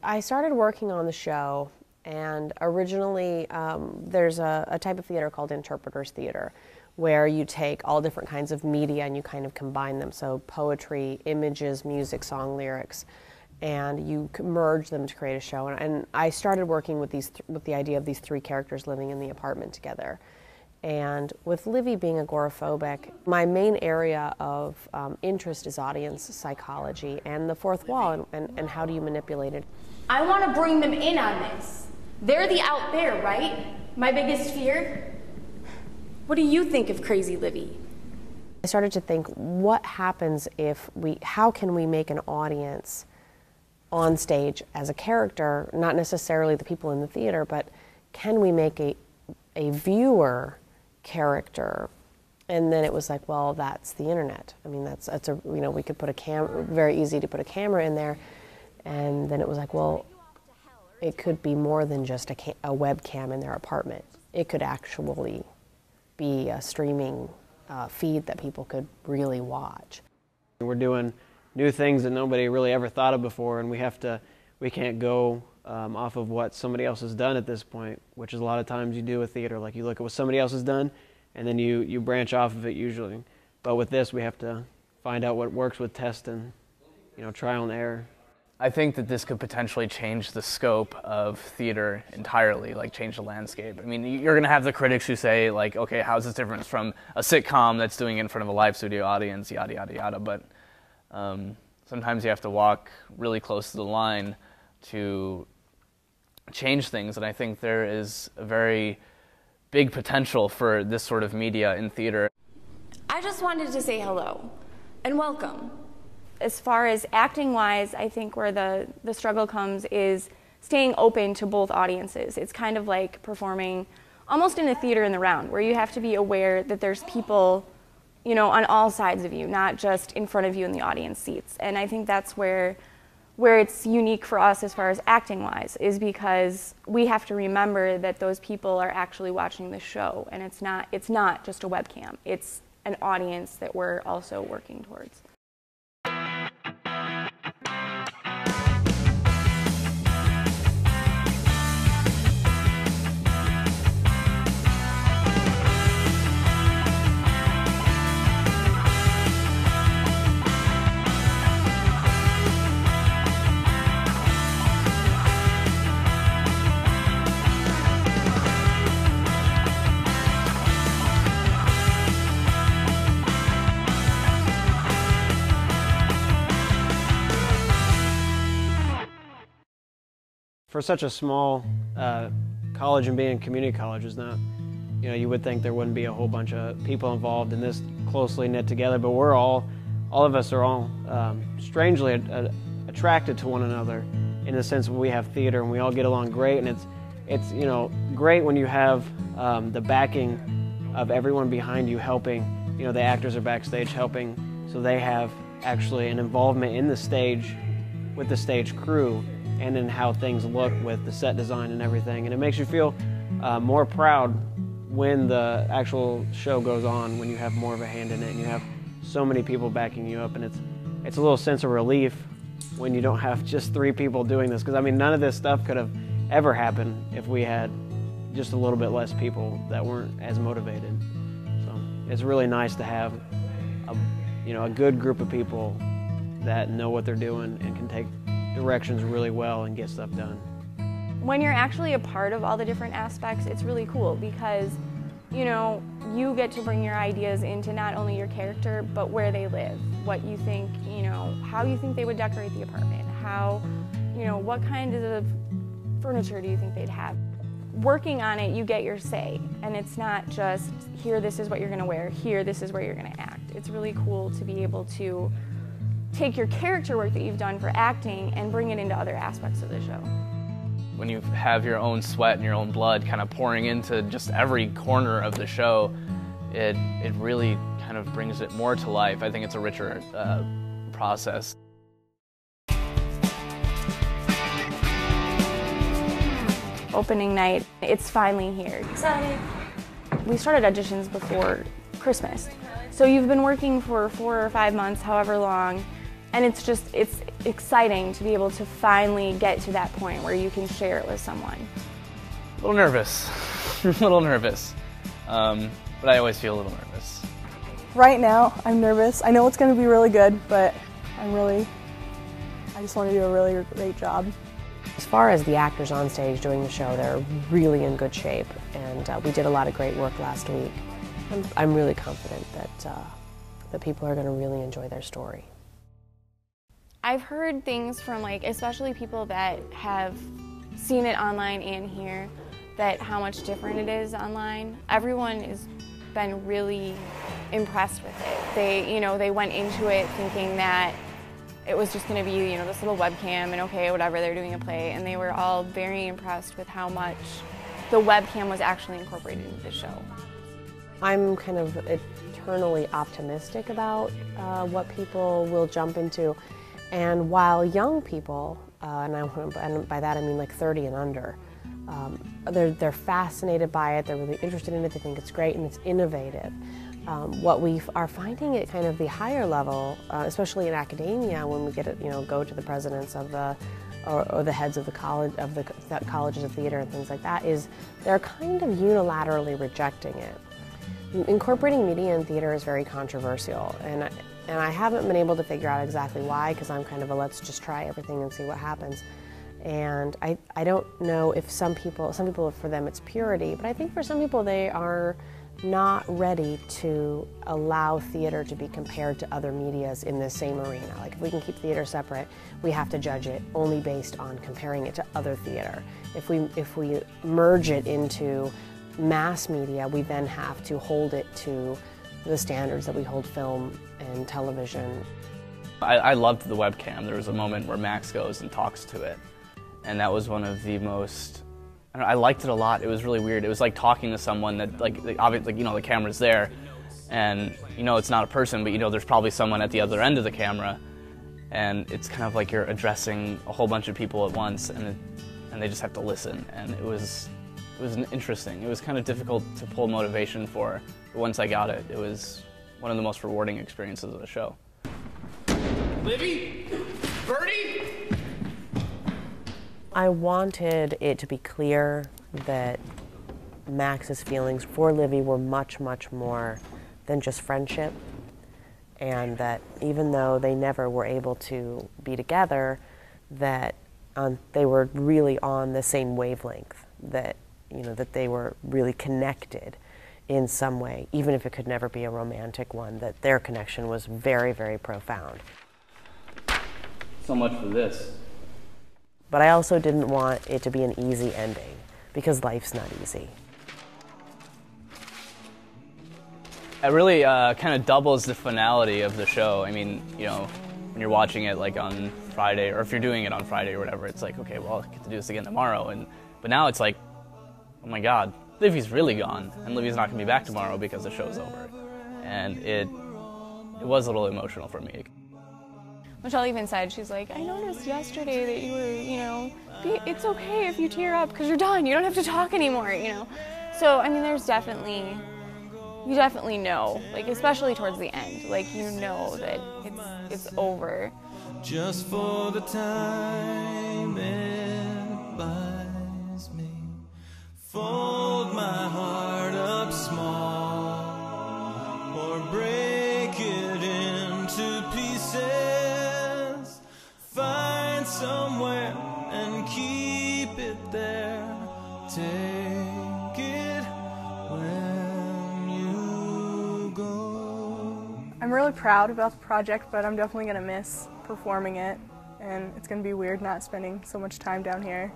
I started working on the show, and originally there's a type of theater called interpreter's theater, where you take all different kinds of media and you kind of combine them, so poetry, images, music, song, lyrics, and you merge them to create a show. And I started working with the idea of these three characters living in the apartment together. And with Livy being agoraphobic, my main area of interest is audience psychology and the fourth wall and how do you manipulate it. I want to bring them in on this. They're the out there, right? My biggest fear? What do you think of Crazy Livy? I started to think, what happens if how can we make an audience on stage as a character, not necessarily the people in the theater, but can we make a viewer character? And then it was like, well, that's the internet. I mean, that's a, you know, we could put very easy to put a camera in there. And then it was like, well, it could be more than just a webcam in their apartment. It could actually be a streaming feed that people could really watch. We're doing new things that nobody really ever thought of before, and we can't go off of what somebody else has done at this point, which is a lot of times you do with theater. Like, you look at what somebody else has done, and then you branch off of it usually. But with this, we have to find out what works with test and, you know, trial and error. I think that this could potentially change the scope of theater entirely, like change the landscape. I mean, you're going to have the critics who say, like, okay, how's this different from a sitcom that's doing it in front of a live studio audience, yada, yada, yada. But sometimes you have to walk really close to the line to change things, and I think there is a very big potential for this sort of media in theater. I just wanted to say hello and welcome. As far as acting-wise, I think where the struggle comes is staying open to both audiences. It's kind of like performing almost in a theater in the round, where you have to be aware that there's people, you know, on all sides of you, not just in front of you in the audience seats. And I think that's where it's unique for us as far as acting-wise, is because we have to remember that those people are actually watching the show, and it's not just a webcam. It's an audience that we're also working towards. For such a small college, and being a community college is not, you know, you would think there wouldn't be a whole bunch of people involved in this closely knit together, but we're all of us are all strangely attracted to one another in the sense that we have theater and we all get along great, and it's you know, great when you have the backing of everyone behind you helping. You know, the actors are backstage helping, so they have actually an involvement in the stage with the stage crew and in how things look with the set design and everything. And it makes you feel more proud when the actual show goes on, when you have more of a hand in it and you have so many people backing you up. And it's a little sense of relief when you don't have just 3 people doing this. Because I mean, none of this stuff could have ever happened if we had just a little bit less people that weren't as motivated. So it's really nice to have a good group of people that know what they're doing and can take directions really well and get stuff done. When you're actually a part of all the different aspects, it's really cool because, you know, you get to bring your ideas into not only your character, but where they live, what you think, you know, how you think they would decorate the apartment, how, you know, what kind of furniture do you think they'd have. Working on it, you get your say, and it's not just, here, this is what you're going to wear, here, this is where you're going to act. It's really cool to be able to take your character work that you've done for acting and bring it into other aspects of the show. When you have your own sweat and your own blood kind of pouring into just every corner of the show, it really kind of brings it more to life. I think it's a richer process. Opening night, it's finally here. Excited. We started auditions before Christmas. So you've been working for 4 or 5 months, however long, And it's exciting to be able to finally get to that point where you can share it with someone. A little nervous, a little nervous, but I always feel a little nervous. Right now, I'm nervous. I know it's going to be really good, but I just want to do a really great job. As far as the actors on stage doing the show, they're really in good shape, and we did a lot of great work last week. I'm really confident that people are going to really enjoy their story. I've heard things from, like, especially people that have seen it online and here, that how much different it is online. Everyone has been really impressed with it. They went into it thinking that it was just going to be, this little webcam and okay, whatever, they're doing a play, and they were all very impressed with how much the webcam was actually incorporated into the show. I'm kind of eternally optimistic about what people will jump into, and while young people, and by that I mean like 30 and under, they're fascinated by it, they're really interested in it, they think it's great and it's innovative. What we are finding at kind of the higher level, especially in academia, when we get go to the presidents of or the heads of the colleges of theater and things like that, is they're kind of unilaterally rejecting it. Incorporating media in theater is very controversial, and I haven't been able to figure out exactly why, because I'm kind of a let's just try everything and see what happens. And I don't know if some people for them it's purity, but I think for some people they are not ready to allow theater to be compared to other medias in the same arena. Like, if we can keep theater separate, we have to judge it only based on comparing it to other theater. If we merge it into mass media, we then have to hold it to the standards that we hold film and television. I loved the webcam. There was a moment where Max goes and talks to it, and that was one of the most, I liked it a lot. It was really weird. It was like talking to someone that, obviously, the camera's there, and it's not a person, but there's probably someone at the other end of the camera, and it's kind of like you're addressing a whole bunch of people at once, and they just have to listen. And it was interesting. It was kind of difficult to pull motivation for, but once I got it, it was one of the most rewarding experiences of the show. Livy? Birdie? I wanted it to be clear that Max's feelings for Livy were much, much more than just friendship, and that even though they never were able to be together, that they were really on the same wavelength, that that they were really connected in some way, even if it could never be a romantic one, that their connection was very, very profound. So much for this. But I also didn't want it to be an easy ending, because life's not easy. It really kind of doubles the finality of the show. I mean, when you're watching it like on Friday, or if you're doing it on Friday or whatever, it's like, okay, well, I get to do this again tomorrow. But now it's like, oh my God, Livy's really gone, and Livy's not going to be back tomorrow because the show's over. And it was a little emotional for me. Michelle even said, she's like, I noticed yesterday that you were, it's okay if you tear up because you're done. You don't have to talk anymore, So, I mean, you definitely know, like, especially towards the end, like, that it's over. Just for the time it buys me, fold my heart up small, or break it into pieces, find somewhere and keep it there, take it when you go. I'm really proud about the project, but I'm definitely going to miss performing it, and it's going to be weird not spending so much time down here.